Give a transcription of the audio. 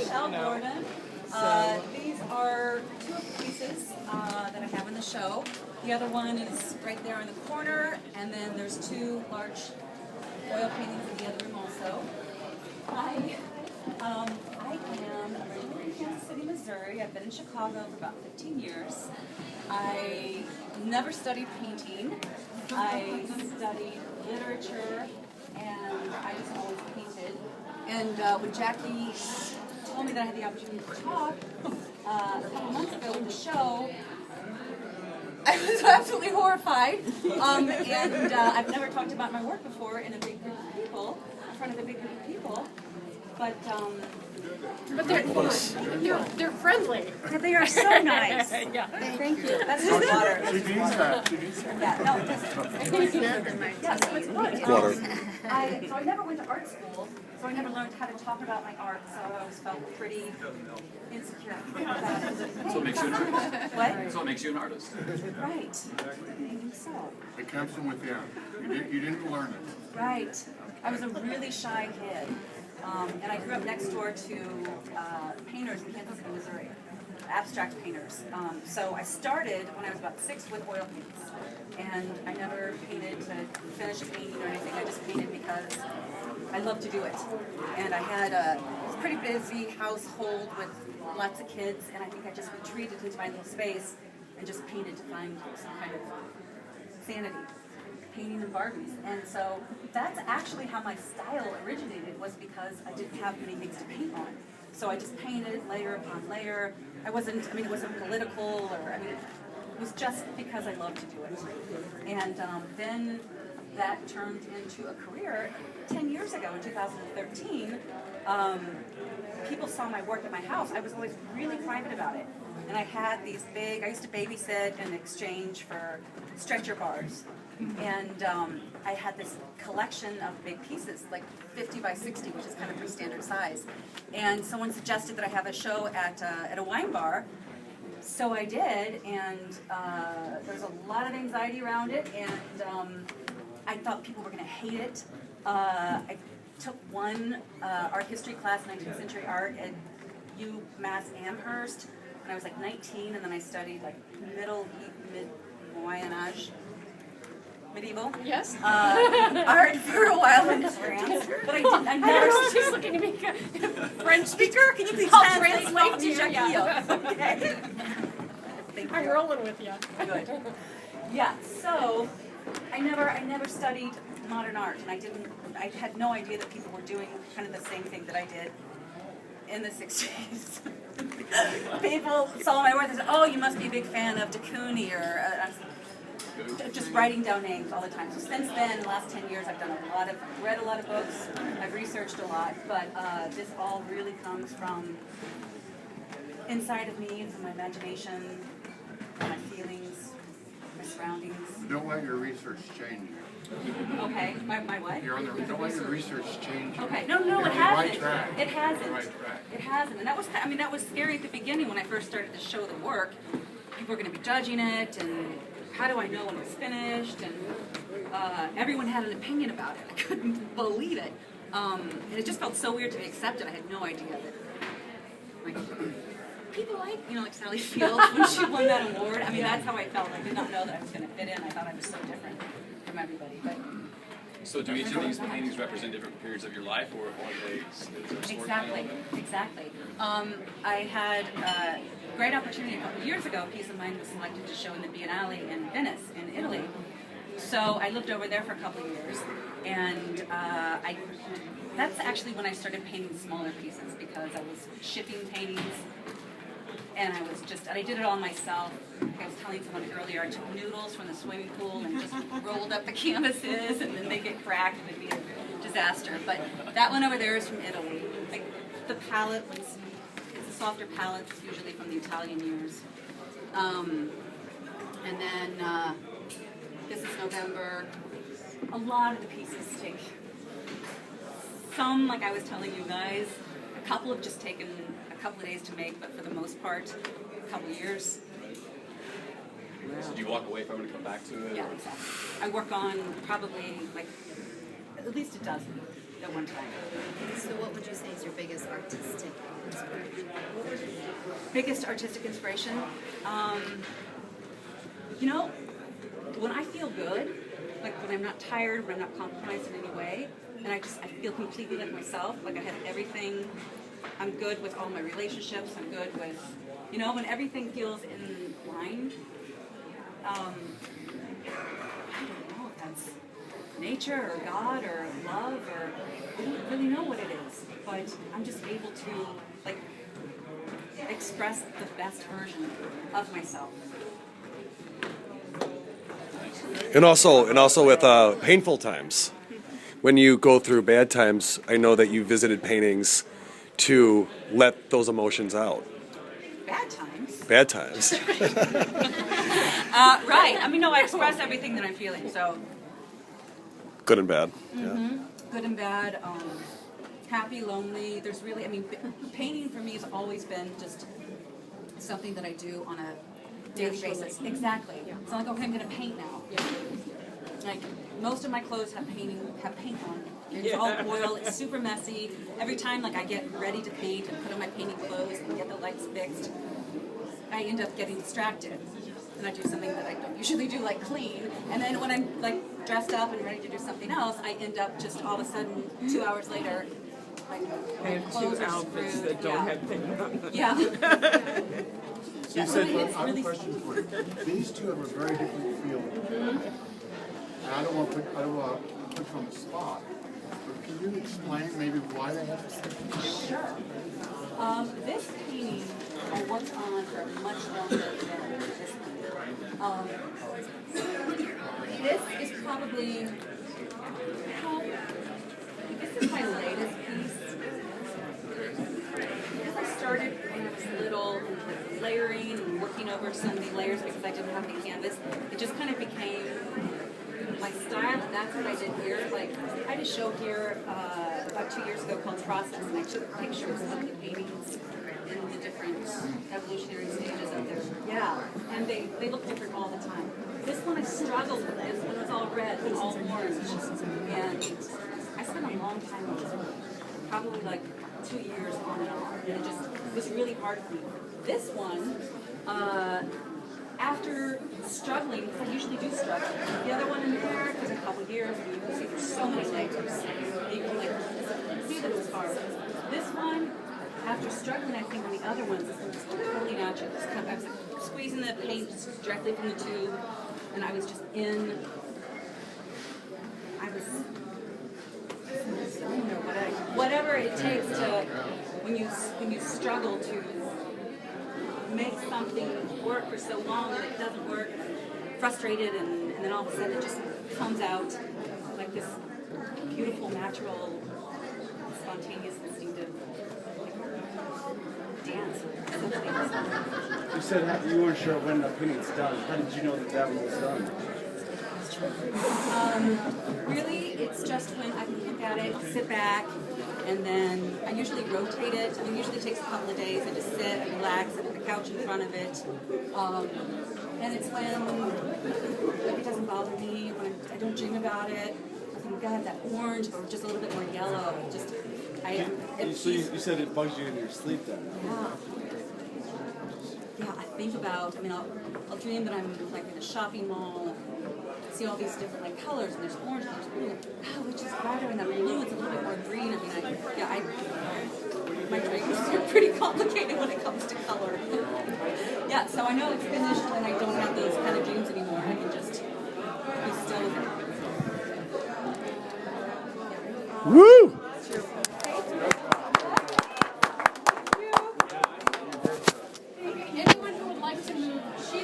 Michelle Gordon. These are two of the pieces that I have in the show. The other one is right there in the corner, and then there's two large oil paintings in the other room also. I am originally from Kansas City, Missouri. I've been in Chicago for about 15 years. I never studied painting. I studied literature, and I just always painted. And when Jackie told me that I had the opportunity to talk a couple months ago with the show, I was absolutely horrified. And I've never talked about my work before in a big group of people, in front of a big group of people. But they're friendly. they are so nice. Yeah. Thank you. That's just water. She needs that. She needs that. Yeah, no, yes, it's good. Water. So I never went to art school, so I never learned how to talk about my art, so I always felt pretty insecure about it. So it makes you an artist. What? So it makes you an artist. Right. I think so. It comes from within. You didn't learn it. Right. I was a really shy kid, and I grew up next door to painters in Kansas City, Missouri, abstract painters. So I started when I was about 6 with oil paints, and I never painted to finish a painting or anything. I just painted because I love to do it. And I had a pretty busy household with lots of kids, and I think I just retreated into my little space and just painted to find some kind of sanity. Painting and Barbies. And so that's actually how my style originated, was because I didn't have many things to paint on. So I just painted layer upon layer. It wasn't political, or, it was just because I loved to do it. And then that turned into a career. 10 years ago, in 2013, people saw my work at my house. I was always really private about it. And I had these I used to babysit in exchange for stretcher bars. And I had this collection of big pieces, like 50 by 60, which is kind of pretty standard size. And someone suggested that I have a show at a wine bar. So I did, and there's a lot of anxiety around it, and I thought people were going to hate it. I took one art history class, 19th century art, at UMass Amherst when I was like 19, and then I studied like Moyen Age. Medieval art for a while in France, but I never. She's looking at me. French speaker? Can you please I'll translate to you, Jackie? yeah. Okay. Thank I'm you. rolling with you. Good. Yeah. So I never studied modern art, and I had no idea that people were doing kind of the same thing that I did in the 60s. People saw my work and said, "Oh, you must be a big fan of de Kooning," or just writing down names all the time. So since then, the last 10 years, I've read a lot of books, I've researched a lot, but this all really comes from inside of me, from my imagination, my feelings, my surroundings. Don't let your research change you. Okay, my what? Don't let your research change you. Okay, no, You're it on the hasn't. right track. It hasn't. You're on the right track. It hasn't, and that was scary at the beginning when I first started to show the work. People were going to be judging it, and how do I know when it's finished? And everyone had an opinion about it. I couldn't believe it. And it just felt so weird to be accepted. I had no idea that, like, people like Sally Fields when she won that award. That's how I felt. I did not know that I was going to fit in. I thought I was so different from everybody. But So do each of these paintings represent different periods of your life, or are they? Exactly. I had a great opportunity a couple of years ago. A piece of mine was selected to show in the Biennale in Venice, in Italy. So I lived over there for a couple of years, and that's actually when I started painting smaller pieces, because I was shipping paintings, and I did it all myself. I was telling someone earlier, I took noodles from the swimming pool and just rolled up the canvases, and then they get cracked, and it'd be a disaster. But that one over there is from Italy. The palette it's a softer palette, usually from the Italian years. And then this is November. A lot of the pieces take, some, like I was telling you guys, a couple have just taken a couple of days to make, but for the most part, a couple of years. So do you walk away from it and come back to it? Yeah, exactly. I work on probably at least a dozen at one time. So what would you say is your biggest artistic Biggest artistic inspiration? You know, when I feel good, like when I'm not tired, when I'm not compromised in any way, and I feel completely like myself, like I have everything, I'm good with all my relationships, I'm good with, you know, when everything feels in line, I don't know if that's nature or God or love or, I don't really know what it is, but I'm just able to, like, express the best version of myself. And also with painful times. When you go through bad times, I know that you visited paintings to let those emotions out. Bad times. Bad times. Right. I mean, no, I express everything that I'm feeling. So Good and bad. Yeah. good and bad, happy, lonely. There's really, I mean, painting for me has always been just something that I do on a daily basis. Exactly. It's not like, okay, I'm going to paint now. Like, most of my clothes have paint on it. It's all oil. It's super messy. Every time, like, I get ready to paint and put on my painting clothes and get the lights fixed, I end up getting distracted. And I do something that I don't usually do, like clean. And then when I'm, like, dressed up and ready to do something else, I end up just all of a sudden, 2 hours later, like, I have clothes two are outfits screwed. that don't have paint on them. Yeah. So Yeah, you so said, it I is have a really. question for you. These two have a very different feel. And I don't want to put you on the spot, but can you explain maybe why they have this different feel? Sure. This painting I worked on for much longer than this painting. This is probably, this is my latest piece. Because I started when I was little, layering and working over so many layers because I didn't have any canvas. It just kind of became my style, and that's what I did here. Like, I had a show here about 2 years ago called Process, and I took pictures of the paintings in the different evolutionary stages of their, and they look different all the time. This one I struggled with. This one was all red and all orange, and I spent a long time on this one, probably like 2 years on and on, and it just was really hard for me. This one, after struggling, because I usually do struggle. The other one in there took a couple years, and you can see there's so many layers. You can like see that it was hard. This one, after struggling, I think on the other ones, this one was totally natural. Just kind of, I was like squeezing the paint just directly from the tube, and I was just in. I was. Whatever it takes to when you struggle to make something work for so long and it doesn't work, frustrated, and then all of a sudden it just comes out like this beautiful, natural, spontaneous, instinctive dance. You said you weren't sure when the painting's done. How did you know that one was done? Really, it's just when I can look at it, sit back, and then I usually rotate it. It usually takes a couple of days. I just sit and relax, sit on the couch in front of it. And it's when it doesn't bother me, when I don't dream about it. I think, God, that orange or just a little bit more yellow. Just, So you said it bugs you in your sleep then? Yeah, I think about, I mean, I'll dream that I'm like in a shopping mall, see all these different like colors, and there's orange and there's blue. Oh, which is brighter, and that blue is a little bit more green. I mean, my dreams are pretty complicated when it comes to color. Yeah, so I know it's finished when I don't have those kind of dreams anymore. I can just be still with it. Woo!